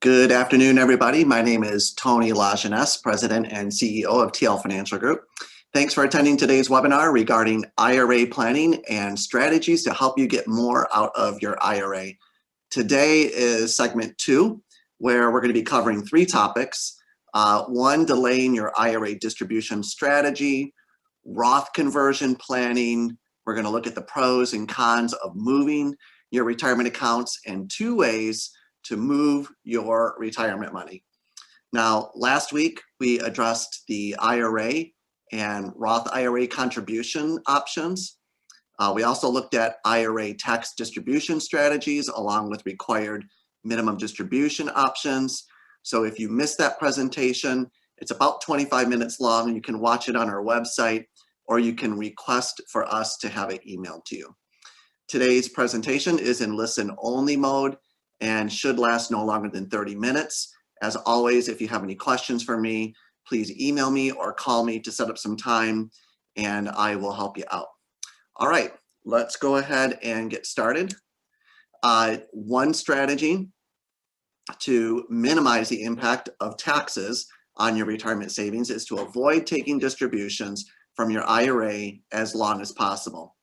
Good afternoon, everybody. My name is Tony Lajeunesse, President and CEO of TL Financial Group. Thanks for attending today's webinar regarding IRA planning and strategies to help you get more out of your IRA. Today is segment 2, where we're going to be covering 3 topics. One, delaying your IRA distribution strategy, Roth conversion planning. We're going to look at the pros and cons of moving your retirement accounts, and 2 ways to move your retirement money. Now, last week we addressed the IRA and Roth IRA contribution options. We also looked at IRA tax distribution strategies along with required minimum distribution options. So if you missed that presentation, it's about 25 minutes long, and you can watch it on our website, or you can request for us to have it emailed to you. Today's presentation is in listen-only mode and should last no longer than 30 minutes. As always, if you have any questions for me, please email me or call me to set up some time, and I will help you out. All right, let's go ahead and get started. One strategy to minimize the impact of taxes on your retirement savings is to avoid taking distributions from your IRA as long as possible.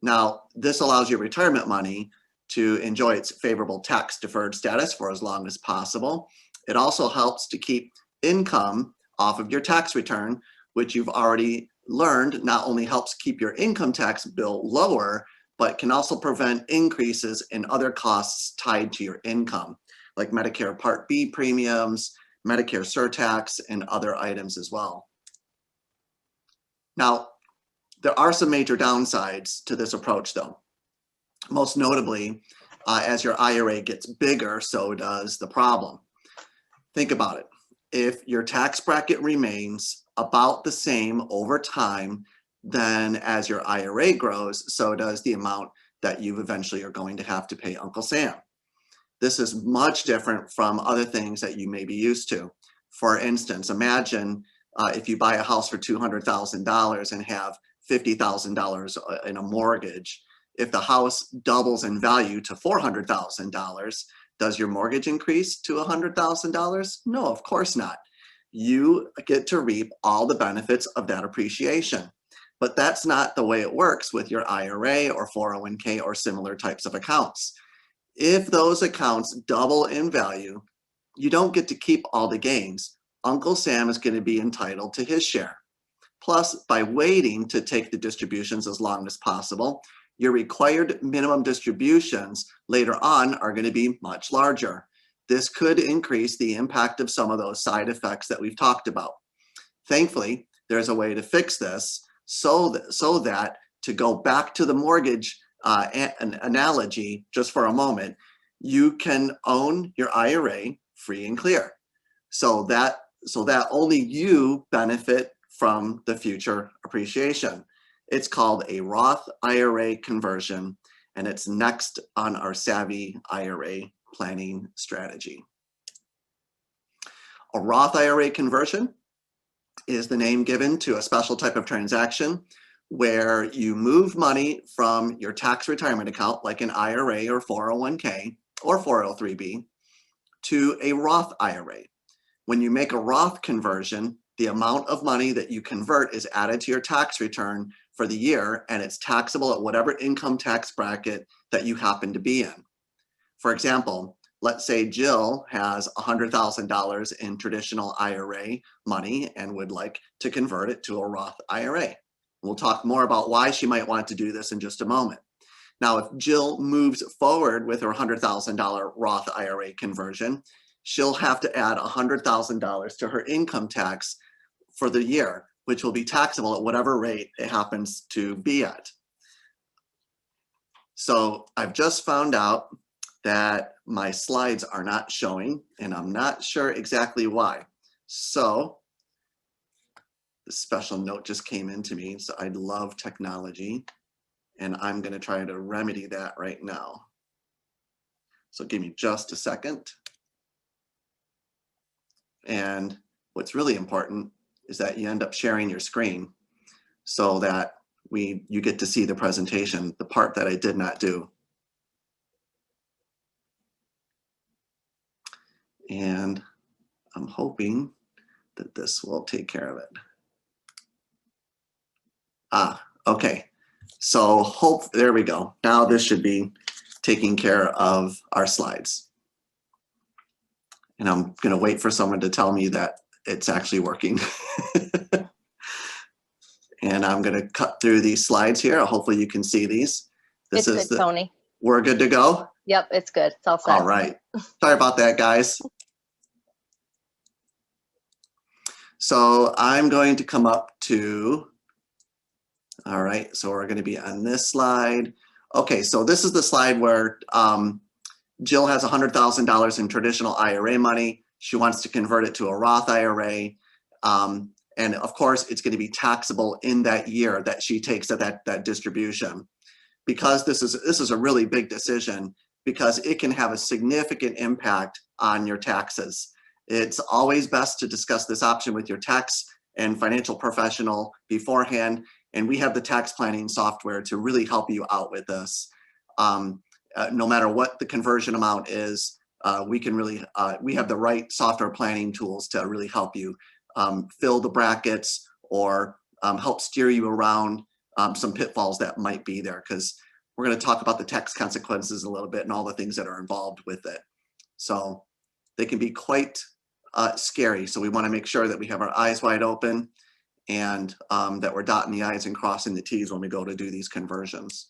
Now, this allows your retirement money to enjoy its favorable tax deferred status for as long as possible. It also helps to keep income off of your tax return, which you've already learned not only helps keep your income tax bill lower, but can also prevent increases in other costs tied to your income, like Medicare Part B premiums, Medicare surtax, and other items as well. Now, there are some major downsides to this approach though. Most notably, as your IRA gets bigger, so does the problem. Think about it. If your tax bracket remains about the same over time, then as your IRA grows, so does the amount that you eventually are going to have to pay Uncle Sam. This is much different from other things that you may be used to. For instance, imagine if you buy a house for $200,000 and have $50,000 in a mortgage. If the house doubles in value to $400,000, does your mortgage increase to $100,000? No, of course not. You get to reap all the benefits of that appreciation. But that's not the way it works with your IRA or 401k or similar types of accounts. If those accounts double in value, you don't get to keep all the gains. Uncle Sam is going to be entitled to his share. Plus, by waiting to take the distributions as long as possible, your required minimum distributions later on are going to be much larger. This could increase the impact of some of those side effects that we've talked about. Thankfully, there's a way to fix this so that to go back to the mortgage analogy just for a moment, you can own your IRA free and clear. So that only you benefit from the future appreciation. It's called a Roth IRA conversion, and it's next on our Savvy IRA planning strategy. A Roth IRA conversion is the name given to a special type of transaction where you move money from your tax retirement account, like an IRA or 401k or 403b, to a Roth IRA. When you make a Roth conversion, the amount of money that you convert is added to your tax return for the year, and it's taxable at whatever income tax bracket that you happen to be in. For example, let's say Jill has $100,000 in traditional IRA money and would like to convert it to a Roth IRA. We'll talk more about why she might want to do this in just a moment. Now, if Jill moves forward with her $100,000 Roth IRA conversion, she'll have to add $100,000 to her income tax for the year, which will be taxable at whatever rate it happens to be at. So I've just found out that my slides are not showing, and I'm not sure exactly why. So the special note just came into me, so I love technology, and I'm going to try to remedy that right now. So give me just a second. And what's really important is that you end up sharing your screen so that you get to see the presentation, the part that I did not do. And I'm hoping that this will take care of it. Okay. So there we go. Now this should be taking care of our slides. And I'm going to wait for someone to tell me that it's actually working. And I'm going to cut through these slides here. Hopefully you can see these. This is good, Tony. We're good to go? Yep, it's good. It's all set. All right. Sorry about that, guys. So I'm going to come up to, all right, so we're going to be on this slide. Okay, so this is the slide where Jill has $100,000 in traditional IRA money. She wants to convert it to a Roth IRA. And of course, it's going to be taxable in that year that she takes that distribution. Because this is a really big decision, because it can have a significant impact on your taxes. It's always best to discuss this option with your tax and financial professional beforehand. And we have the tax planning software to really help you out with this. No matter what the conversion amount is, we have the right software planning tools to really help you fill the brackets or help steer you around some pitfalls that might be there, because we're going to talk about the tax consequences a little bit and all the things that are involved with it. So they can be quite scary. So we want to make sure that we have our eyes wide open and that we're dotting the I's and crossing the T's when we go to do these conversions.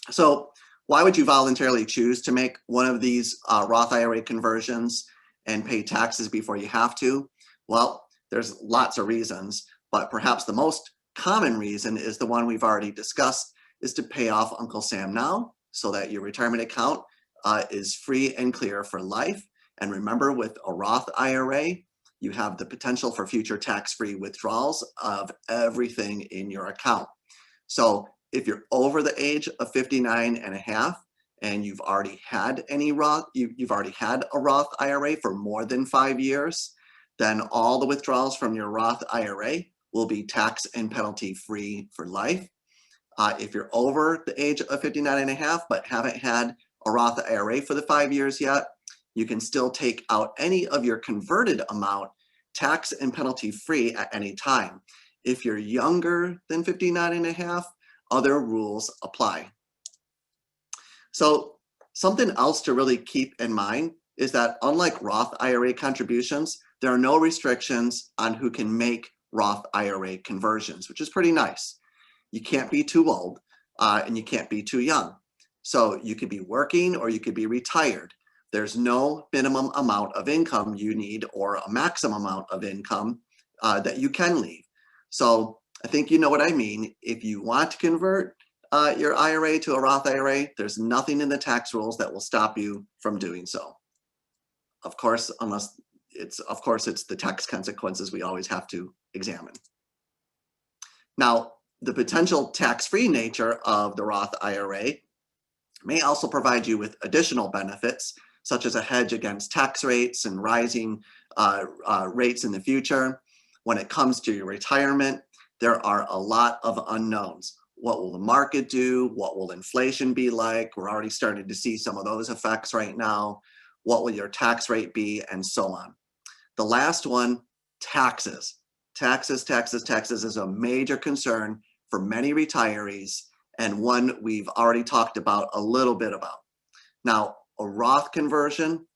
So why would you voluntarily choose to make one of these Roth IRA conversions and pay taxes before you have to? Well, there's lots of reasons, but perhaps the most common reason is the one we've already discussed, is to pay off Uncle Sam now so that your retirement account is free and clear for life. And remember, with a Roth IRA, you have the potential for future tax-free withdrawals of everything in your account. So if you're over the age of 59 and a half and you've already had you've already had a Roth IRA for more than 5 years, then all the withdrawals from your Roth IRA will be tax and penalty free for life. If you're over the age of 59 and a half but haven't had a Roth IRA for the 5 years yet, you can still take out any of your converted amount tax and penalty free at any time. If you're younger than 59 and a half, other rules apply. So something else to really keep in mind is that unlike Roth IRA contributions, there are no restrictions on who can make Roth IRA conversions, which is pretty nice. You can't be too old and you can't be too young. So you could be working or you could be retired. There's no minimum amount of income you need or a maximum amount of income that you can leave. So I think you know what I mean. If you want to convert your IRA to a Roth IRA, there's nothing in the tax rules that will stop you from doing so. Of course, it's the tax consequences we always have to examine. Now, the potential tax-free nature of the Roth IRA may also provide you with additional benefits, such as a hedge against tax rates and rising rates in the future. When it comes to your retirement, there are a lot of unknowns. What will the market do? What will inflation be like? We're already starting to see some of those effects right now. What will your tax rate be? And so on. The last one, taxes. Taxes is a major concern for many retirees, and one we've already talked about a little bit about. Now, a Roth conversion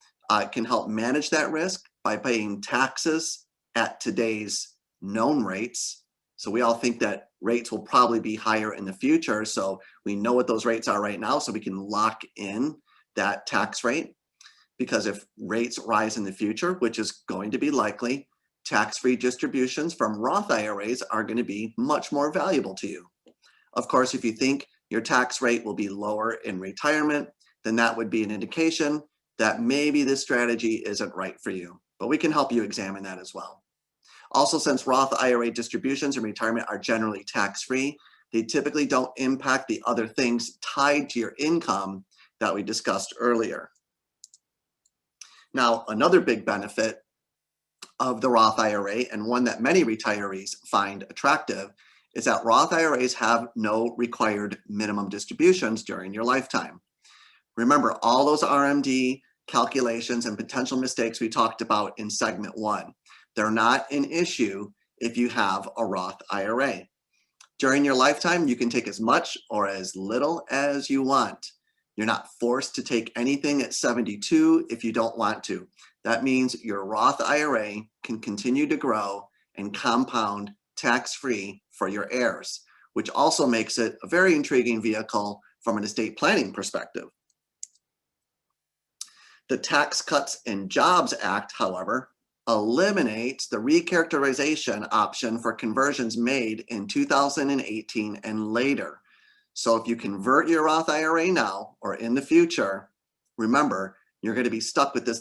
can help manage that risk by paying taxes at today's known rates. So we all think that rates will probably be higher in the future. So we know what those rates are right now, so we can lock in that tax rate. Because if rates rise in the future, which is going to be likely, tax-free distributions from Roth IRAs are going to be much more valuable to you. Of course, if you think your tax rate will be lower in retirement, then that would be an indication that maybe this strategy isn't right for you. But we can help you examine that as well. Also, since Roth IRA distributions in retirement are generally tax-free, they typically don't impact the other things tied to your income that we discussed earlier. Now, another big benefit of the Roth IRA, and one that many retirees find attractive, is that Roth IRAs have no required minimum distributions during your lifetime. Remember, all those RMD calculations and potential mistakes we talked about in segment 1. They're not an issue if you have a Roth IRA. During your lifetime, you can take as much or as little as you want. You're not forced to take anything at 72 if you don't want to. That means your Roth IRA can continue to grow and compound tax-free for your heirs, which also makes it a very intriguing vehicle from an estate planning perspective. The Tax Cuts and Jobs Act, however, eliminates the recharacterization option for conversions made in 2018 and later. So if you convert your Roth IRA now or in the future, remember, you're going to be stuck with this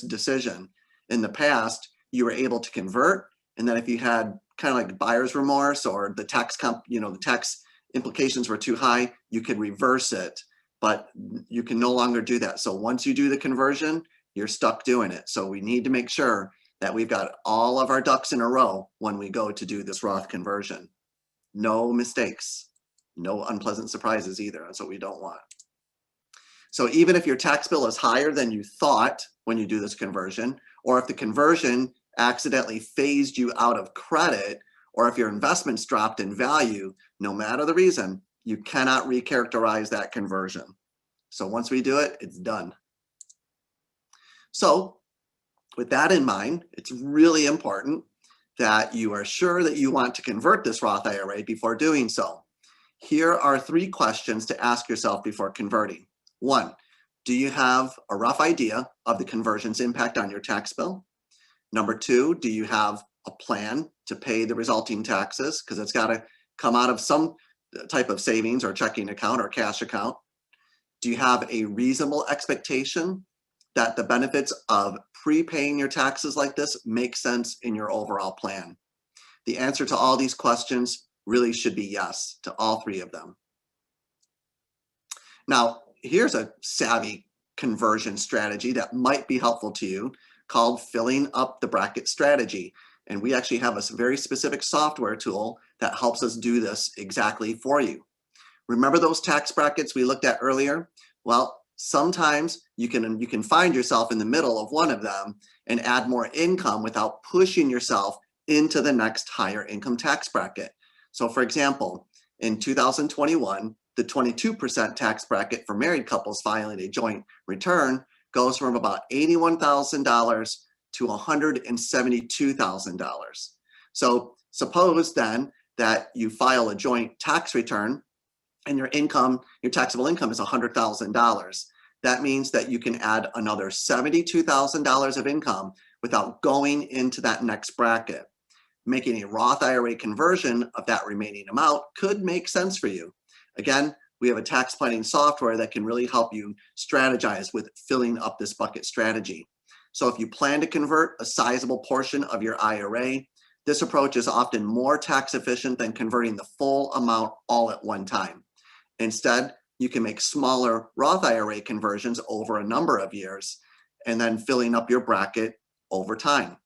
decision. In the past, you were able to convert, and then if you had kind of like buyer's remorse or the tax implications were too high, you could reverse it, but you can no longer do that. So once you do the conversion, you're stuck doing it. So we need to make sure that we've got all of our ducks in a row when we go to do this Roth conversion. No mistakes, no unpleasant surprises either. That's what we don't want. So even if your tax bill is higher than you thought when you do this conversion, or if the conversion accidentally phased you out of credit, or if your investments dropped in value, no matter the reason, you cannot recharacterize that conversion. So once we do it, it's done. So with that in mind, it's really important that you are sure that you want to convert this Roth IRA before doing so. Here are 3 questions to ask yourself before converting. 1, do you have a rough idea of the conversion's impact on your tax bill? Number 2, do you have a plan to pay the resulting taxes? Because it's got to come out of some type of savings or checking account or cash account. Do you have a reasonable expectation that the benefits of prepaying your taxes like this make sense in your overall plan? The answer to all these questions really should be yes to all 3 of them. Now, here's a savvy conversion strategy that might be helpful to you called filling up the bracket strategy. And we actually have a very specific software tool that helps us do this exactly for you. Remember those tax brackets we looked at earlier? Well, sometimes you can find yourself in the middle of one of them and add more income without pushing yourself into the next higher income tax bracket. So for example, in 2021, the 22% tax bracket for married couples filing a joint return goes from about $81,000 to $172,000. So suppose then that you file a joint tax return and your taxable income is $100,000. That means that you can add another $72,000 of income without going into that next bracket. Making a Roth IRA conversion of that remaining amount could make sense for you. Again, we have a tax planning software that can really help you strategize with filling up this bucket strategy. So if you plan to convert a sizable portion of your IRA, this approach is often more tax efficient than converting the full amount all at one time. Instead, you can make smaller Roth IRA conversions over a number of years and then filling up your bracket over time.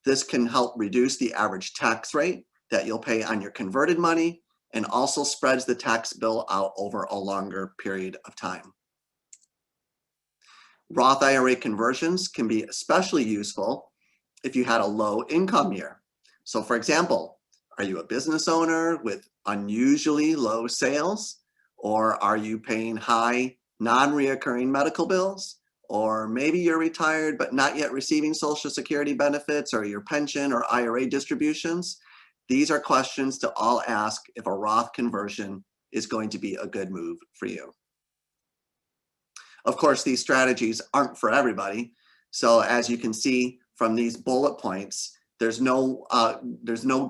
This can help reduce the average tax rate that you'll pay on your converted money and also spreads the tax bill out over a longer period of time. Roth IRA conversions can be especially useful if you had a low income year. So for example, are you a business owner with unusually low sales? Or are you paying high non-reoccurring medical bills? Or maybe you're retired but not yet receiving Social Security benefits or your pension or IRA distributions? These are questions to all ask if a Roth conversion is going to be a good move for you. Of course, these strategies aren't for everybody. So as you can see from these bullet points, there's no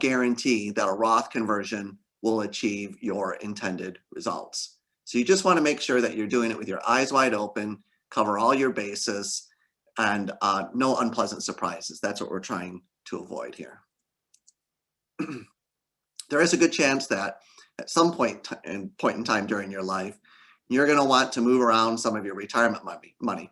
guarantee that a Roth conversion will achieve your intended results. So you just want to make sure that you're doing it with your eyes wide open, cover all your bases, and no unpleasant surprises. That's what we're trying to avoid here. There is a good chance that at some point in time during your life, you're going to want to move around some of your retirement money.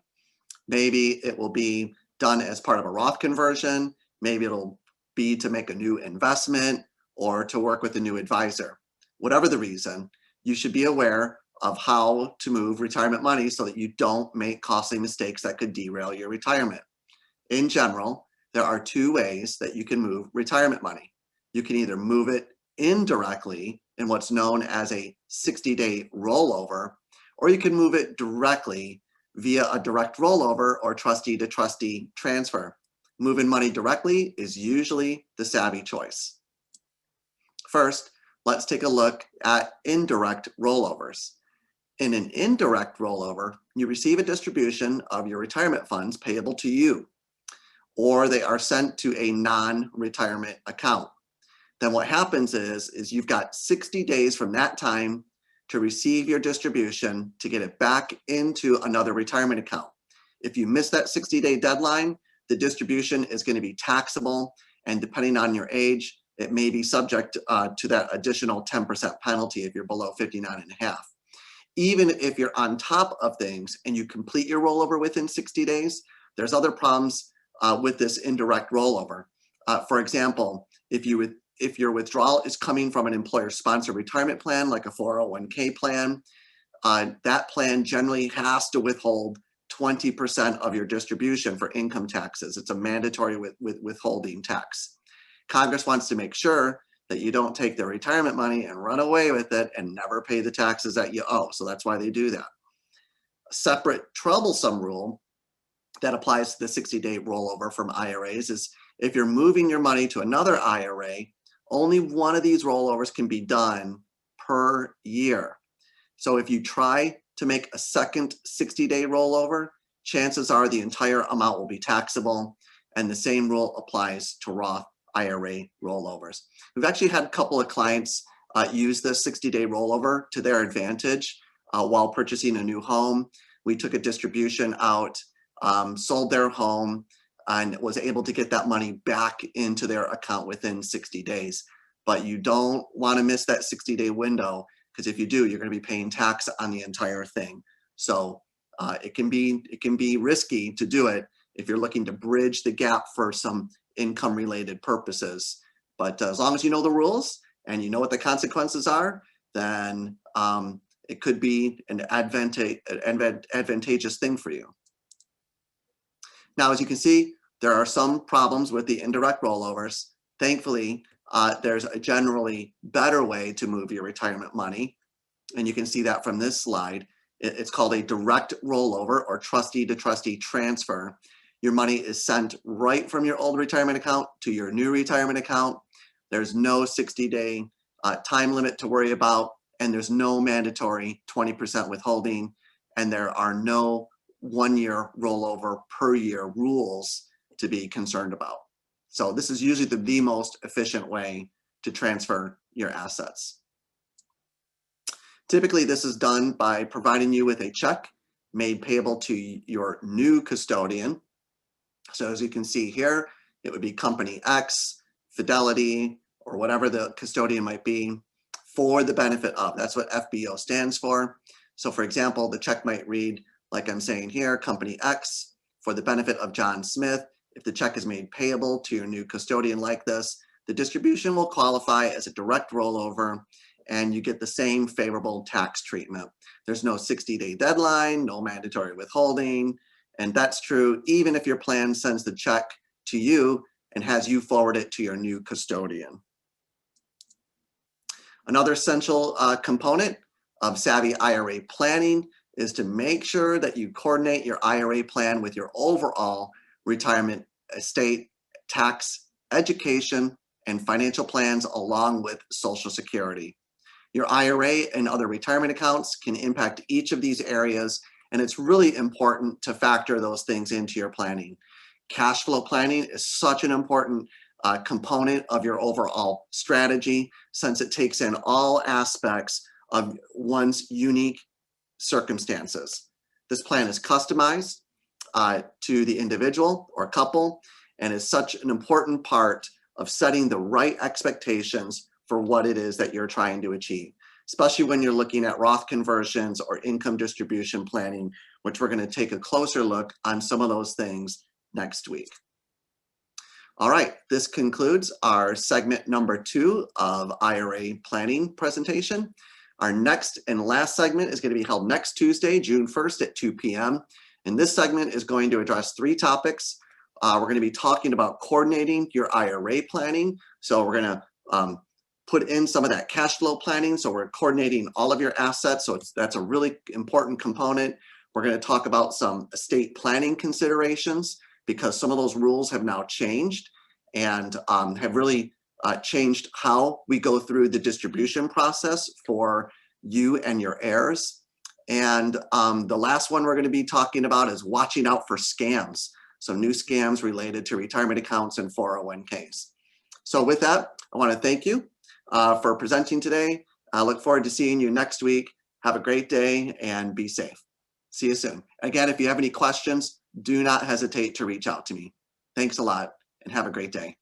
Maybe it will be done as part of a Roth conversion. Maybe it'll be to make a new investment or to work with a new advisor. Whatever the reason, you should be aware of how to move retirement money so that you don't make costly mistakes that could derail your retirement. In general, there are two ways that you can move retirement money. You can either move it indirectly in what's known as a 60-day rollover, or you can move it directly via a direct rollover or trustee to trustee transfer. Moving money directly is usually the savvy choice. First, let's take a look at indirect rollovers. In an indirect rollover, you receive a distribution of your retirement funds payable to you, or they are sent to a non-retirement account. Then what happens is you've got 60 days from that time to receive your distribution to get it back into another retirement account. If you miss that 60-day deadline, the distribution is going to be taxable, and depending on your age, it may be subject to that additional 10% penalty if you're below 59 and a half. Even if you're on top of things and you complete your rollover within 60 days, there's other problems with this indirect rollover. For example, if your withdrawal is coming from an employer-sponsored retirement plan, like a 401k plan, that plan generally has to withhold 20% of your distribution for income taxes. It's a mandatory withholding tax. Congress wants to make sure that you don't take their retirement money and run away with it and never pay the taxes that you owe. So that's why they do that. A separate troublesome rule that applies to the 60-day rollover from IRAs is if you're moving your money to another IRA, only one of these rollovers can be done per year. So if you try to make a second 60-day rollover, chances are the entire amount will be taxable, and the same rule applies to Roth IRA rollovers. We've actually had a couple of clients use this 60-day rollover to their advantage while purchasing a new home. We took a distribution out, sold their home, and was able to get that money back into their account within 60 days. But you don't want to miss that 60-day window, because if you do, you're going to be paying tax on the entire thing. So it can be risky to do it if you're looking to bridge the gap for some income-related purposes. But as long as you know the rules and you know what the consequences are, then it could be an advantageous thing for you. Now, as you can see, there are some problems with the indirect rollovers. Thankfully, there's a generally better way to move your retirement money. And you can see that from this slide. It's called a direct rollover or trustee to trustee transfer. Your money is sent right from your old retirement account to your new retirement account. There's no 60-day time limit to worry about, and there's no mandatory 20% withholding, and there are no one-year rollover per year rules to be concerned about. So this is usually the most efficient way to transfer your assets. Typically, this is done by providing you with a check made payable to your new custodian. So as you can see here, it would be Company X, Fidelity, or whatever the custodian might be, for the benefit of. That's what FBO stands for. So for example, the check might read, like I'm saying here, Company X, for the benefit of John Smith. If the check is made payable to your new custodian like this, the distribution will qualify as a direct rollover, and you get the same favorable tax treatment. There's no 60-day deadline, no mandatory withholding, and that's true even if your plan sends the check to you and has you forward it to your new custodian. Another essential component of savvy IRA planning is to make sure that you coordinate your IRA plan with your overall retirement estate, tax, education, and financial plans, along with Social Security. Your IRA and other retirement accounts can impact each of these areas, and it's really important to factor those things into your planning. Cash flow planning is such an important component of your overall strategy, since it takes in all aspects of one's unique circumstances. This plan is customized to the individual or couple, and is such an important part of setting the right expectations for what it is that you're trying to achieve, especially when you're looking at Roth conversions or income distribution planning, which we're going to take a closer look on some of those things next week. All right, this concludes our segment number 2 of IRA planning presentation. Our next and last segment is going to be held next Tuesday, June 1st at 2 p.m. And this segment is going to address 3 topics. We're going to be talking about coordinating your IRA planning. So we're going to put in some of that cash flow planning. So we're coordinating all of your assets. So that's a really important component. We're going to talk about some estate planning considerations because some of those rules have now changed and have really changed how we go through the distribution process for you and your heirs. And the last one we're going to be talking about is watching out for scams. So new scams related to retirement accounts and 401ks. So with that, I want to thank you for presenting today. I look forward to seeing you next week. Have a great day and be safe. See you soon. Again, if you have any questions, do not hesitate to reach out to me. Thanks a lot and have a great day.